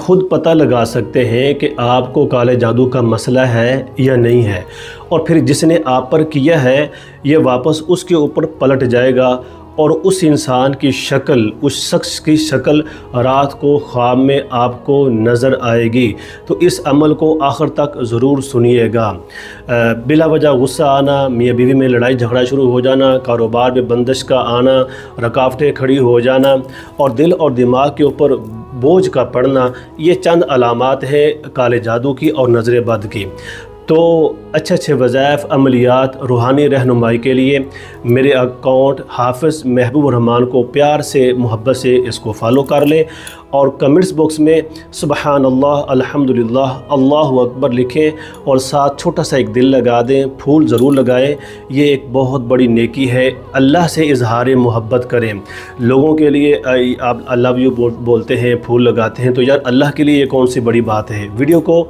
خود پتہ لگا سکتے ہیں کہ آپ کو کالے جادو کا مسئلہ ہے یا نہیں ہے، اور پھر جس نے آپ پر کیا ہے یہ واپس اس کے اوپر پلٹ جائے گا اور اس انسان کی شکل، اس شخص کی شکل رات کو خواب میں آپ کو نظر آئے گی۔ تو اس عمل کو آخر تک ضرور سنیے گا۔ بلا وجہ غصہ آنا، میاں بیوی میں لڑائی جھگڑا شروع ہو جانا، کاروبار میں بندش کا آنا، رکاوٹیں کھڑی ہو جانا اور دل اور دماغ کے اوپر بوجھ کا پڑنا، یہ چند علامات ہیں کالے جادو کی اور نظر بد کی۔ تو اچھے وظائف، عملیات، روحانی رہنمائی کے لیے میرے اکاؤنٹ حافظ محبوب الرحمان کو پیار سے، محبت سے اس کو فالو کر لیں اور کمنٹس باکس میں سبحان اللہ، الحمدللہ، اللہ اکبر لکھیں اور ساتھ چھوٹا سا ایک دل لگا دیں، پھول ضرور لگائیں۔ یہ ایک بہت بڑی نیکی ہے، اللہ سے اظہار محبت کریں۔ لوگوں کے لیے آپ I love you بولتے ہیں، پھول لگاتے ہیں، تو یار اللہ کے لیے یہ کون سی بڑی بات ہے۔ ویڈیو کو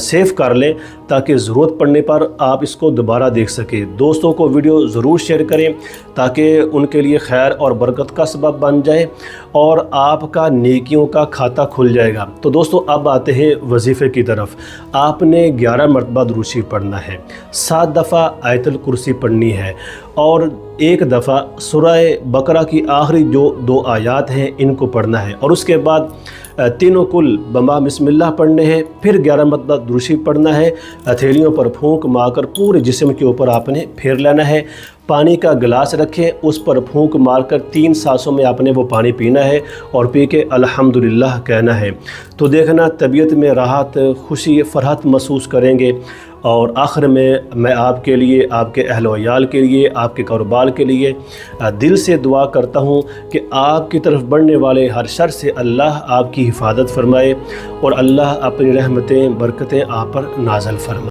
سیو کر لیں تاکہ ضرورت پڑنے پر آپ اس کو دوبارہ دیکھ سکیں۔ دوستوں کو ویڈیو ضرور شیئر کریں تاکہ ان کے لیے خیر اور برکت کا سبب بن جائے اور آپ کا نیکیوں کا کھاتہ کھل جائے گا۔ تو دوستو اب آتے ہیں وظیفے کی طرف۔ آپ نے 11 مرتبہ درود شریف پڑھنا ہے، 7 دفعہ آیت الکرسی پڑھنی ہے اور 1 دفعہ سورہ بقرہ کی آخری جو 2 آیات ہیں ان کو پڑھنا ہے، اور اس کے بعد تینوں کل بما بسم اللہ پڑھنے ہیں، پھر 11 مرتبہ درود شریف پڑھنا ہے، ہتھیلیوں پر پھونک مار کر پورے جسم کے اوپر آپ نے پھیر لینا ہے۔ پانی کا گلاس رکھیں، اس پر پھونک مار کر 3 سانسوں میں آپ نے وہ پانی پینا ہے اور پی کے الحمدللہ کہنا ہے۔ تو دیکھنا طبیعت میں راحت، خوشی، فرحت محسوس کریں گے۔ اور آخر میں آپ کے لیے، آپ کے اہل و عیال کے لیے، آپ کے کاروبار کے لیے دل سے دعا کرتا ہوں کہ آپ کی طرف بڑھنے والے ہر شر سے اللہ آپ کی حفاظت فرمائے اور اللہ اپنی رحمتیں، برکتیں آپ پر نازل فرمائے۔